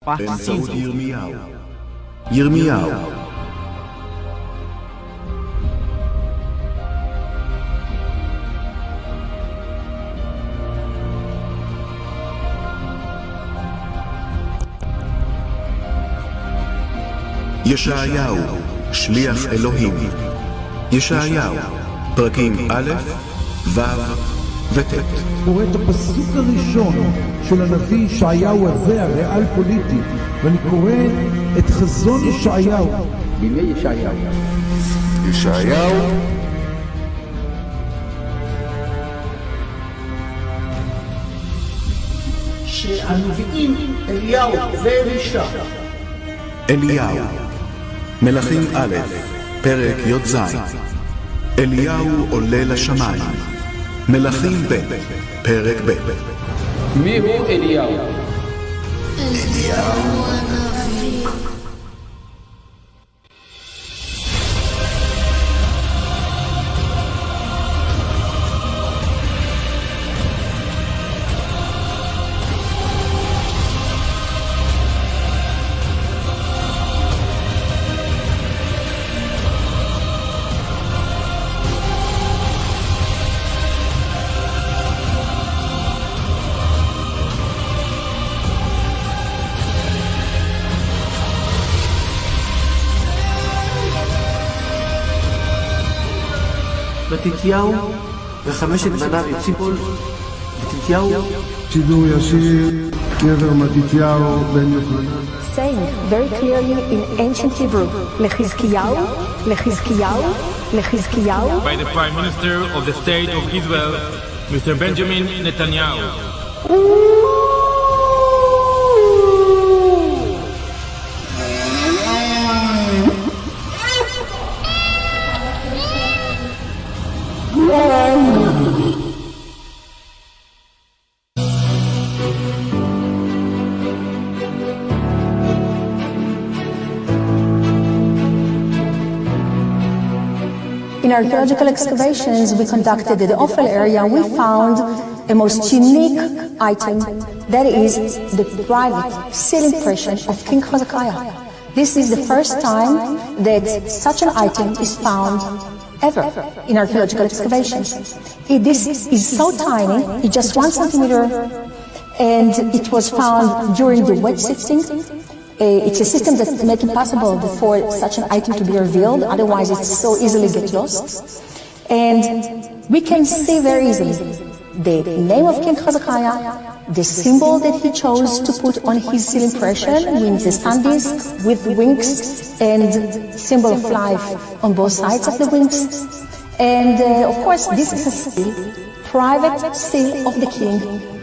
באמצעות ירמיהו. ירמיהו ישעיהו, שליח אלוהים. ישעיהו, פרקים א', ו' וט'. קורא את הפסוק הראשון של הנביא ישעיהו הזה, הריאל פוליטי, ואני קורא את חזון ישעיהו. בימי ישעיהו. ישעיהו שהנביאים אליהו ואלישע. אליהו, מלכים א', פרק י"ז. אליהו עולה לשמיים. מלכים ב', פרק ב'. מי הוא אליהו? אליהו הנביא. מתתיהו וחמשת בניו יוצאים כל מתתיהו שידור ישיר, קבר מתתיהו בן יוחנן. Saying very clearly in ancient Hebrew, לחזקיהו, לחזקיהו, לחזקיהו. By the Prime Minister of the State of Israel, Mr. Benjamin Netanyahu. In archaeological excavations we conducted in the Ophel area, we found a most unique item, that is the private seal impression of King Hezekiah. This is the first time that such an item is found ever in archaeological excavations. This is so tiny, it's just 1 centimeter, and it was found during the wet sifting. It's a system that makes it possible for such an item to be revealed, otherwise it so easily gets lost. And we can see very easily the name of King Hezekiah, the symbol that he chose to put on his seal impression, means the sun disk with wings and symbol of life on both sides of the wings. And of course this is a seal, private seal of the king,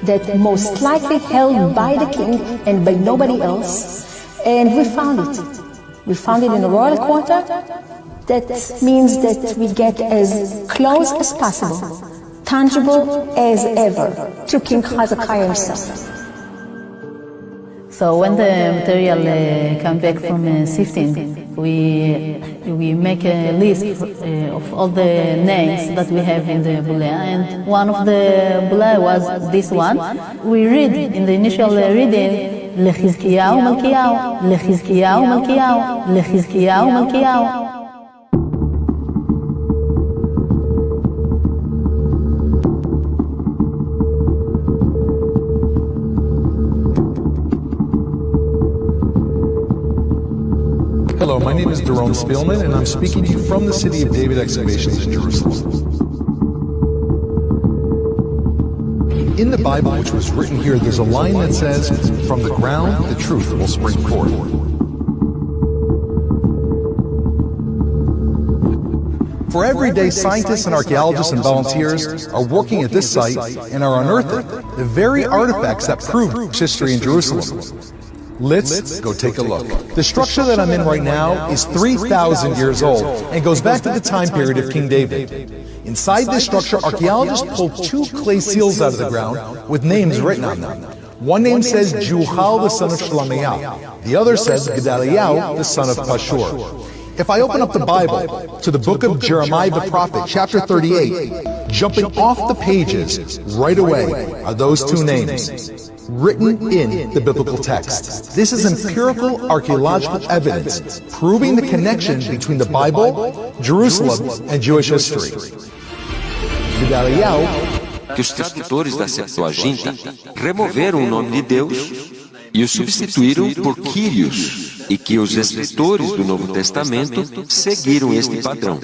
that most likely held by the king and by nobody else. And we found it. We found it in a royal quarter. That means that we get as close as possible, tangible as ever, to King Hezekiah himself. So when the material come back from sifting, we make a list of all the names that we have in the Bulea, and one of the Bulea was this one. We read in the initial reading, לחזקיהו מלכיהו, לחזקיהו מלכיהו, לחזקיהו מלכיהו. Hello, my name is Daron Spielman, and I'm speaking to you from the City of David Excavations in Jerusalem. In the Bible, which was written here, there's a line that says, "From the ground, the truth will spring forth." For every day, scientists and archaeologists and volunteers are working at this site and are unearthing the very artifacts that prove history in Jerusalem. Let's go take a look. The structure that I'm in right now is 3,000 years old and goes back to the time period of King David. Inside this structure, archaeologists pulled 2 clay seals out of the ground with names written on them. One name says Juhal, the son of Shalamiah. The other says Gedaliah, the son of Pashur. If I open up the Bible to the book of Jeremiah the prophet, chapter 38, jumping off the pages right away are those 2 names, written in the biblical text. This is empirical archaeological evidence proving the connection between the Bible, Jerusalem, and Jewish history. Que os tradutores da Septuaginta removeram o nome de Deus e o substituíram por Kyrios, e que os escritores do Novo Testamento seguiram este padrão.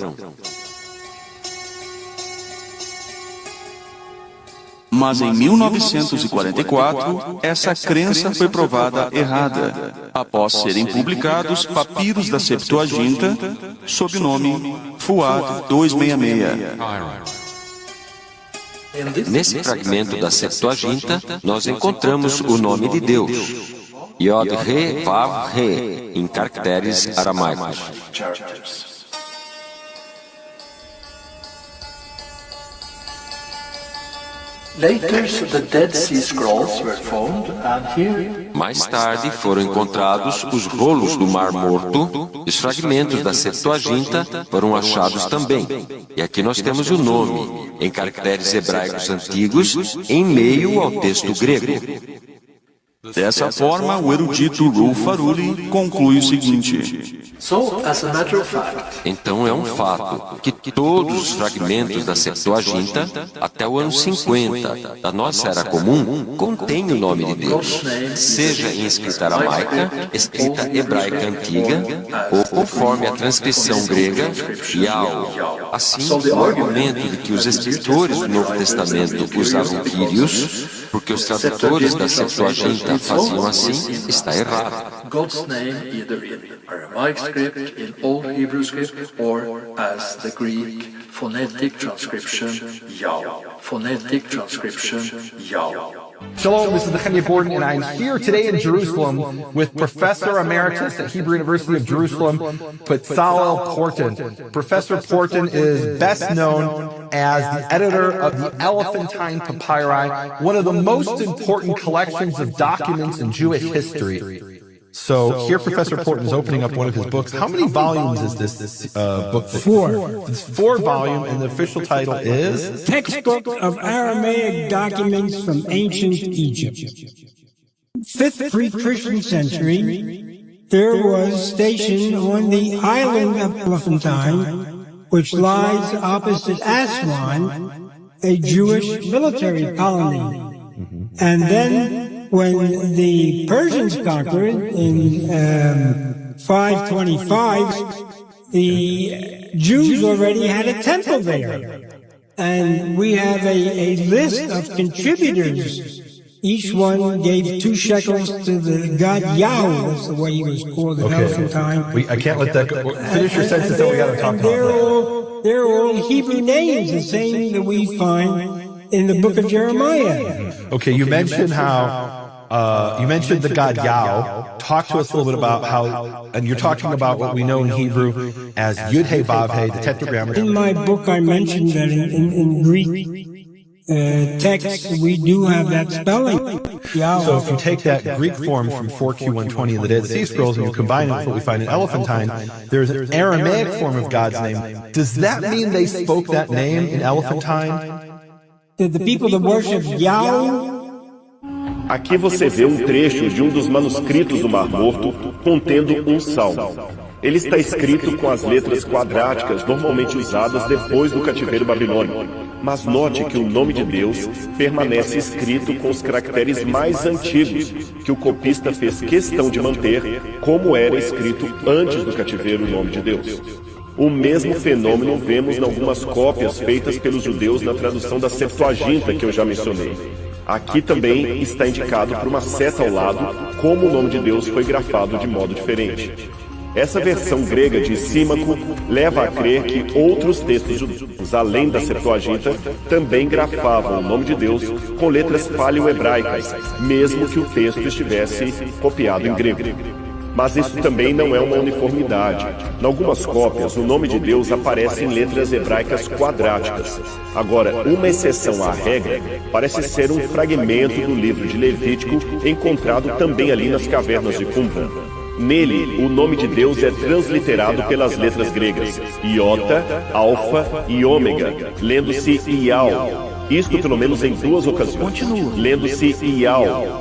Mas em 1944, essa crença foi provada errada, após serem publicados papiros da Septuaginta sob o nome Fuad 266. Nesse fragmento da Septuaginta, nós encontramos o nome de Deus, Yod-He-Vav-He, em caracteres aramaicos. Mais tarde foram encontrados os rolos do Mar Morto e os fragmentos da Septuaginta foram achados também. E aqui nós temos o nome, em caracteres hebraicos antigos, em meio ao texto grego. Dessa forma, o erudito Rolf Aruli conclui o seguinte: então é um fato que todos os fragmentos da Septuaginta, até o ano 50 da nossa Era Comum, contêm o nome de Deus, seja em escrita aramaica, escrita hebraica antiga, ou conforme a transcrição grega, Yao. Assim, o argumento de que os escritores do Novo Testamento usavam Kyrios, porque os tradutores da Septuaginta faziam assim, está errado. God's name either in Aramaic script, in Old Hebrew script, or as the Greek phonetic transcription, Yao. Phonetic transcription, Yao. Shalom, this is Nehemiah Borden, and I'm here today in Jerusalem with Professor Emeritus at Hebrew University of Jerusalem, Bezalel Porton. Professor Porton is best known as the editor of the Elephantine Papyri, one of the most important collections of documents in Jewish history. So here Professor Porton is opening up one of his books. How many volumes is this book? 4. It's 4 volumes, and the official title is? Textbook of Aramaic Documents from Ancient Egypt. 5th pre-Christian century, there was stationed on the island of Elephantine, which lies opposite Aswan, a Jewish military colony. And then when the Persians conquered in 525, the Jews already had a temple there. And we have a list of contributors. Each one gave 2 shekels to the god Yahweh, that's the way he was called in Elephantine. I can't let that go. Finish your sentence, then we got to talk about that. They're all Hebrew names, the same that we find in the book of Jeremiah. Okay, you mentioned how you mentioned the god Yao. Talk to us a little bit about how, and you're talking about what we know in Hebrew as Yud-He-Vav-He, the tetragrammaton. In my book, I mentioned that in Greek text, we do have that spelling. Yao. So if you take that Greek form from 4Q120 in the Dead Sea Scrolls and you combine it with what we find in Elephantine, there's an Aramaic form of God's name. Does that mean they spoke that name in Elephantine? The people that worship Yahweh. Aqui você vê um trecho de um dos manuscritos do Mar Morto contendo um salmo. Ele está escrito com as letras quadráticas normalmente usadas depois do cativeiro babilônico. Mas note que o nome de Deus permanece escrito com os caracteres mais antigos, que o copista fez questão de manter, como era escrito antes do cativeiro o nome de Deus. O mesmo fenômeno vemos em algumas cópias feitas pelos judeus na tradução da Septuaginta que eu já mencionei. Aqui também está indicado por uma seta ao lado como o nome de Deus foi grafado de modo diferente. Essa versão grega de Símaco leva a crer que outros textos judaicos, além da Septuaginta, também grafavam o nome de Deus com letras paleo-hebraicas, mesmo que o texto estivesse copiado em grego. Mas isso também não é uma uniformidade. Em algumas cópias, o nome de Deus aparece em letras hebraicas quadráticas. Agora, uma exceção à regra parece ser um fragmento do livro de Levítico encontrado também ali nas cavernas de Qumran. Nele, o nome de Deus é transliterado pelas letras gregas, iota, alfa e ômega, lendo-se Iau. Isto pelo menos em 2 ocasiões, lendo-se Iau.